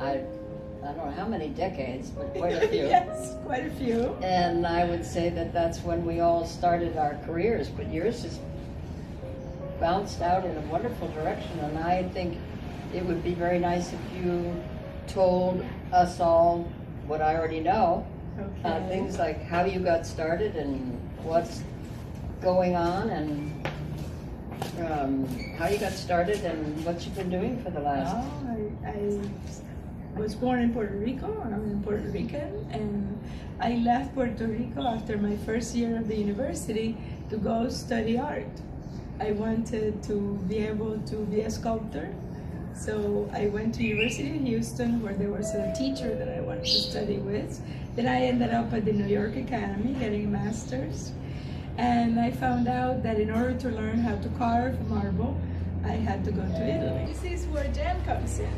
I don't know how many decades, but quite a few. Yes, quite a few. And I would say that that's when we all started our careers, but yours just bounced out in a wonderful direction. And I think it would be very nice if you told us all what I already know. Okay. Things like how you got started and what's going on, and how you got started and what you've been doing for the last. I was born in Puerto Rico. I'm Puerto Rican, and I left Puerto Rico after my first year of the university to go study art. I wanted to be able to be a sculptor, so I went to University of Houston, where there was a teacher that I wanted to study with. Then I ended up at the New York Academy getting a master's, and I found out that in order to learn how to carve marble, I had to go to Italy. This is where Jan comes in,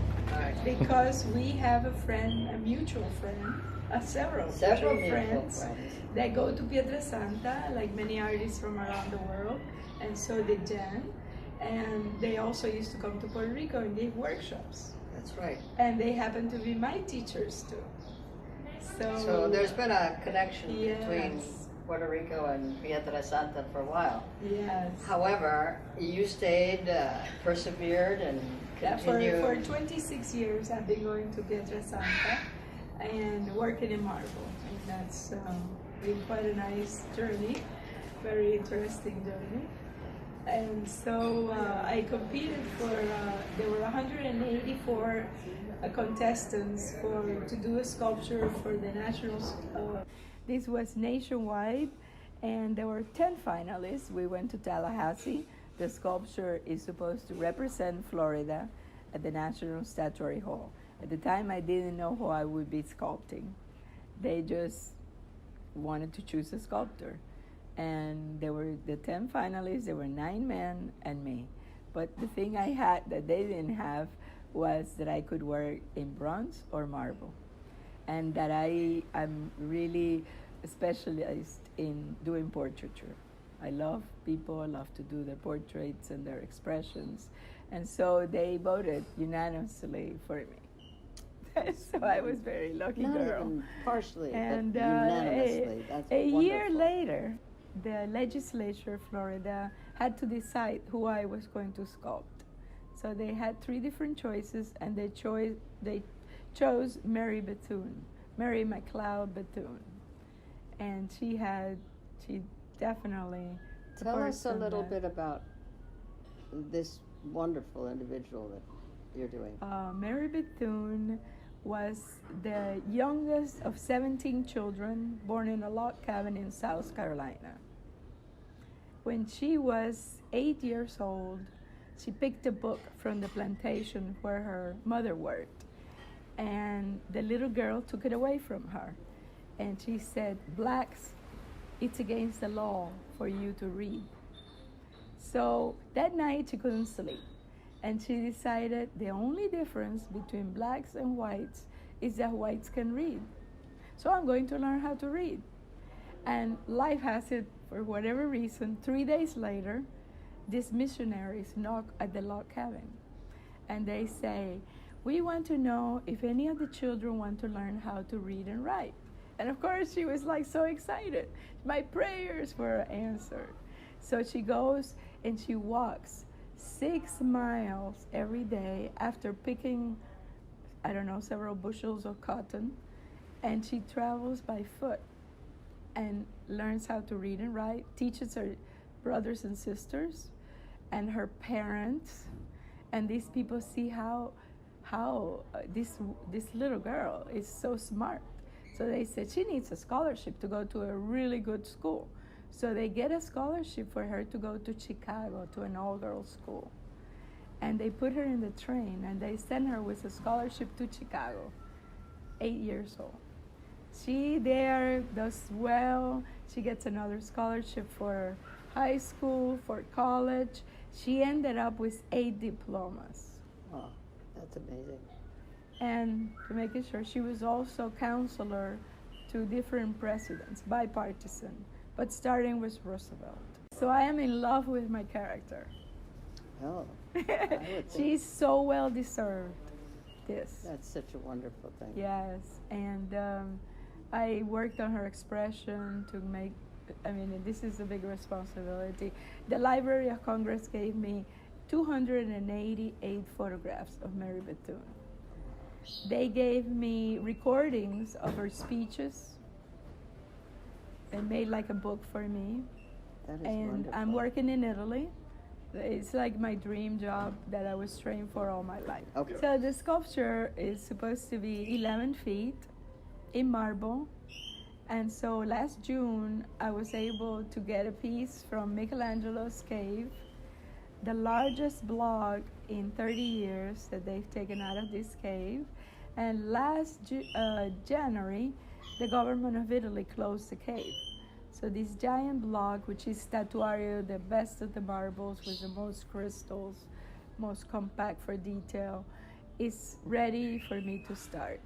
because we have a friend, a mutual friend, several mutual friends that go to Pietrasanta, like many artists from around the world, and so did Jan. And they also used to come to Puerto Rico and give workshops. That's right. And they happen to be my teachers too. So there's been a connection Yes. between Puerto Rico and Pietrasanta for a while. Yes. However, you stayed, persevered, and continued. For 26 years I've been going to Pietrasanta and working in marble. And that's been quite a nice journey, very interesting journey. And so I competed for, there were 184 contestants to do a sculpture for the nationals. This was nationwide, and there were 10 finalists. We went to Tallahassee. The sculpture is supposed to represent Florida at the National Statuary Hall. At the time, I didn't know who I would be sculpting. They just wanted to choose a sculptor. And there were the 10 finalists, there were 9 men and me. But the thing I had that they didn't have was that I could work in bronze or marble. And that I'm really specialized in doing portraiture. I love people, I love to do their portraits and their expressions. And so they voted unanimously for me. So I was very lucky Not girl. even partially, And but unanimously. That's a year wonderful. later, the legislature of Florida had to decide who I was going to sculpt. So they had 3 different choices, and they chose Mary Bethune, Mary McLeod Bethune. And she definitely... Tell us a little bit about this wonderful individual that you're doing. Mary Bethune was the youngest of 17 children born in a log cabin in South Carolina. When she was 8 years old, she picked a book from the plantation where her mother worked, and the little girl took it away from her. And she said, "Blacks, it's against the law for you to read." So that night she couldn't sleep. And she decided the only difference between blacks and whites is that whites can read. So I'm going to learn how to read. And life has it, for whatever reason, 3 days later, these missionaries knock at the log cabin. And they say, "We want to know if any of the children want to learn how to read and write." And of course, she was like so excited. My prayers were answered. So she goes and she walks 6 miles every day after picking, several bushels of cotton. And she travels by foot and learns how to read and write, teaches her brothers and sisters and her parents. And these people see how this little girl is so smart. So they said she needs a scholarship to go to a really good school. So they get a scholarship for her to go to Chicago to an all-girls school. And they put her in the train and they send her with a scholarship to Chicago, 8 years old. She there does well. She gets another scholarship for high school, for college. She ended up with 8 diplomas. Oh, that's amazing. And to make it sure, she was also counselor to different presidents, bipartisan, but starting with Roosevelt. So I am in love with my character. Oh, I would think. She's so well deserved. this. That's such a wonderful thing. Yes, and I worked on her expression to make. I mean, this is a big responsibility. The Library of Congress gave me 288 photographs of Mary Bethune. They gave me recordings of her speeches and made like a book for me. That is And wonderful. I'm working in Italy. It's like my dream job that I was trained for all my life. Okay. So the sculpture is supposed to be 11 feet in marble. And so last June, I was able to get a piece from Michelangelo's cave, the largest block in 30 years that they've taken out of this cave. And last January, the government of Italy closed the cave. So this giant block, which is statuario, the best of the marbles with the most crystals, most compact for detail, is ready for me to start.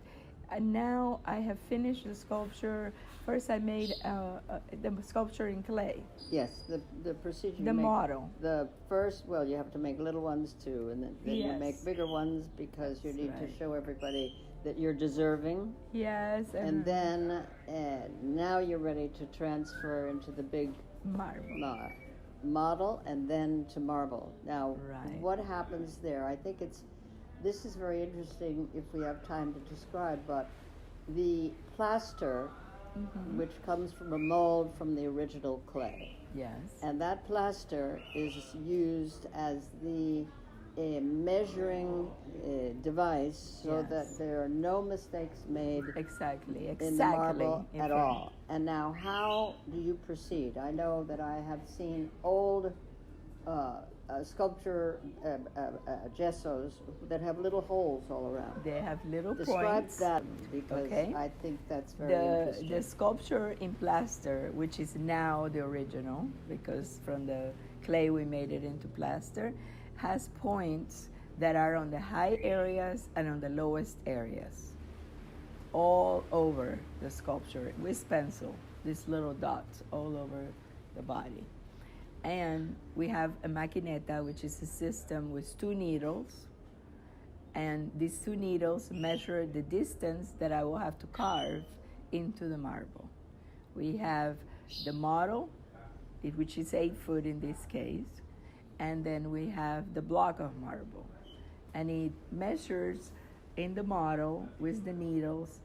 And now I have finished the sculpture. First I made the sculpture in clay, Yes, the procedure. the you make, model. The first, well, you have to make little ones too, and then you Yes. make bigger ones because you That's need to right. show everybody that you're deserving. Yes, And then now you're ready to transfer into the big marble. model and then to marble. Now, Right. what happens there? I think this is very interesting if we have time to describe, but the plaster, Mhm. which comes from a mold from the original clay, Yes. and that plaster is used as the measuring device so Yes. that there are no mistakes made Exactly. in the marble In at fact. all. And now, how do you proceed? I know that I have seen old sculpture gessos that have little holes all around. They have little Describe points. that because Okay. I think that's very interesting. The sculpture in plaster, which is now the original, because from the clay we made it into plaster, has points that are on the high areas and on the lowest areas, all over the sculpture with pencil, these little dots all over the body. And we have a macchinetta, which is a system with two needles, and these two needles measure the distance that I will have to carve into the marble. We have the model, which is 8 foot in this case, and then we have the block of marble. And it measures in the model with the needles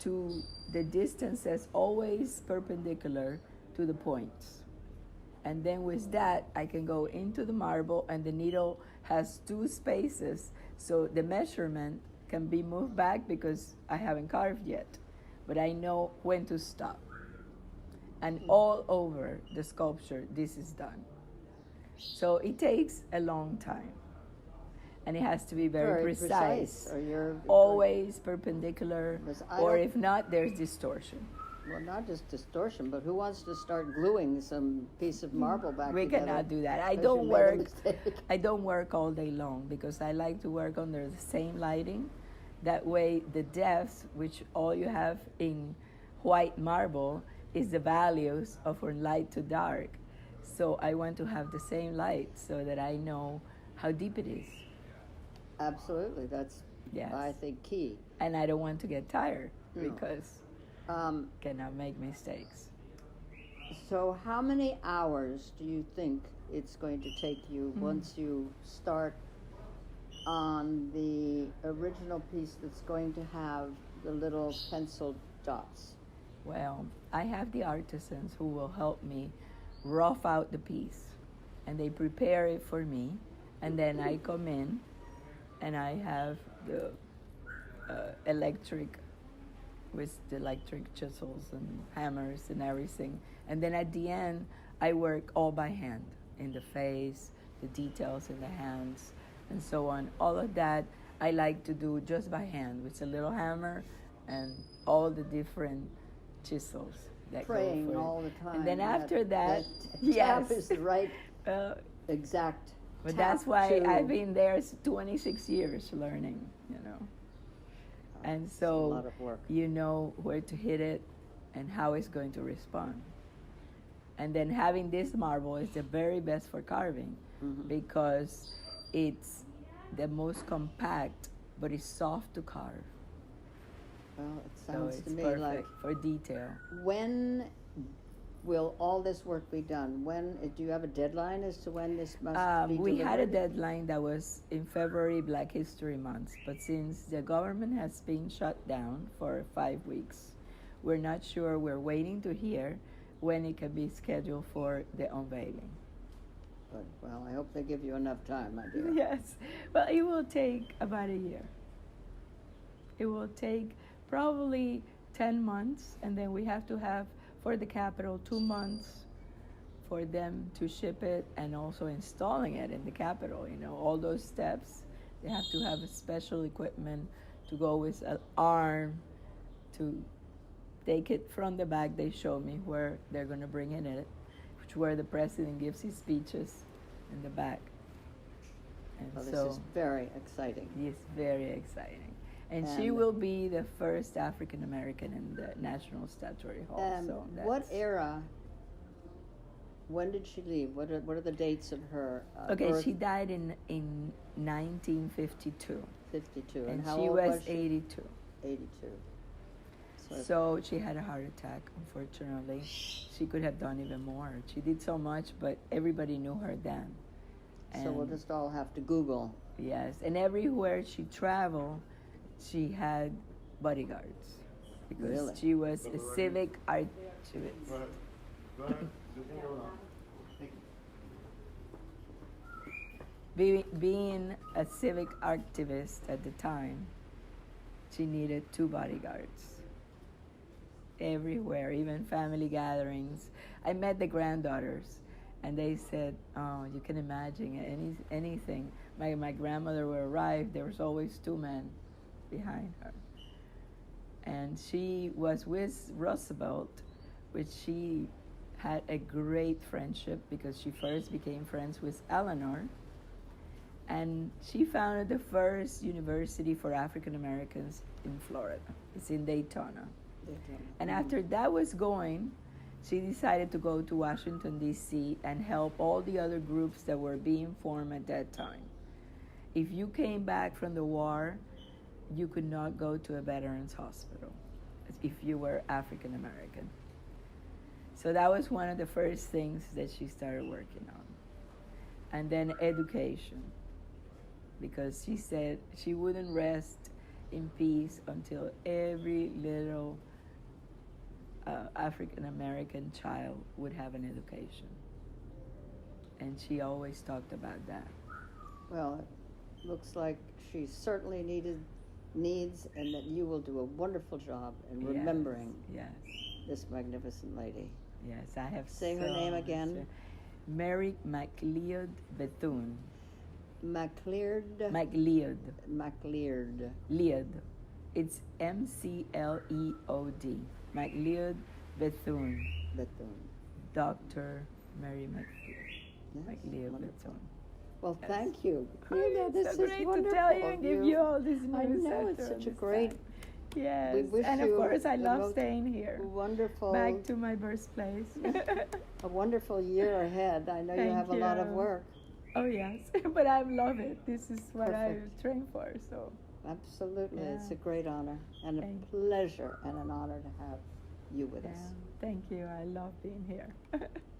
to the distance that's always perpendicular to the points. And then with that, I can go into the marble, and the needle has two spaces, so the measurement can be moved back because I haven't carved yet, but I know when to stop. And all over the sculpture, this is done. So it takes a long time, and it has to be very precise. Or you're Always perpendicular, Because I or don't- if not, there's distortion. well, not just distortion, but who wants to start gluing some piece of marble back We together? cannot do that. because you made a mistake? I don't work all day long because I like to work under the same lighting. That way, the depth, which all you have in white marble, is the values of from light to dark. So I want to have the same light so that I know how deep it is. Absolutely, that's Yes. I think key. And I don't want to get tired No. because cannot make mistakes. So, how many hours do you think it's going to take you once you start on the original piece that's going to have the little pencil dots? Well, I have the artisans who will help me rough out the piece, and they prepare it for me, and then I come in and I have the electric with the electric chisels and hammers and everything. And then at the end, I work all by hand in the face, the details in the hands, and so on. All of that I like to do just by hand with a little hammer and all the different chisels that Praying go for all it. the time. And then after that, tap yes. is the right Uh, exact. but tap that's why to- I've been there 26 years learning, you know. And It's a so lot of work. you know where to hit it and how it's going to respond. And then having this marble is the very best for carving Mhm. because it's the most compact but it's soft to carve. Well, it So sounds it's to me perfect like, for detail. when will all this work be done? When do you have a deadline as to when this must be We had a delivered? deadline that was in February, Black History Month, but since the government has been shut down for 5 weeks, we're not sure. We're waiting to hear when it can be scheduled for the unveiling. But, well, I hope they give you enough time, my dear. Yes, well, it will take about a year. It will take probably 10 months, and then we have to have for the Capitol 2 months for them to ship it and also installing it in the Capitol. You know, all those steps. They have to have a special equipment to go with an arm to take it from the back. They show me where they're going to bring in it, which where the president gives his speeches in the back. And Well, this so is very exciting. it's very exciting. And she will be the first African American in the National Statuary Hall. So What era? When did she leave? What are the dates of her Okay, birth? she died in 1952. 52. And how she old was she? 82. 82. So she had a heart attack, unfortunately. She could have done even more. She did so much, but everybody knew her then. So we'll just all have to Google. Yes, and everywhere she traveled, she had bodyguards because Really? she was a civic activist. Being a civic activist at the time, she needed 2 bodyguards everywhere, even family gatherings. I met the granddaughters, and they said, "Oh, you can imagine anything." My grandmother would arrive. There was always 2 men behind her, and she was with Roosevelt, which she had a great friendship because she first became friends with Eleanor, and she founded the first university for African Americans in Florida. It's in Daytona. And after that was going, she decided to go to Washington, D.C. and help all the other groups that were being formed at that time. If you came back from the war, you could not go to a veterans hospital if you were African American. So that was one of the first things that she started working on. And then education, because she said she wouldn't rest in peace until every little African American child would have an education. And she always talked about that. Well, it looks like she certainly needs, and that you will do a wonderful job in remembering Yes. this magnificent lady. Yes, I have. Say her name again. Mary McLeod Bethune. McLeod. McLeod. Leod. It's McLeod. McLeod Bethune. Bethune. Dr. Mary McLeod. Yes, McLeod wonderful. Bethune. Well, Yes. thank you. Oh, Nilda, this it's so is great wonderful to tell you of and give you all this news. I know, it's after such a this great. time. Yes, We wish and of you course I the love most staying here. Wonderful. Back to my birthplace. A wonderful year ahead. I know you Thank have a lot of you. work. Oh yes, but I love it. This is what Perfect. I trained for. So Absolutely. Yeah. It's a great honor and a Thank you. pleasure and an honor to have you with us. yeah, thank you. I love being here.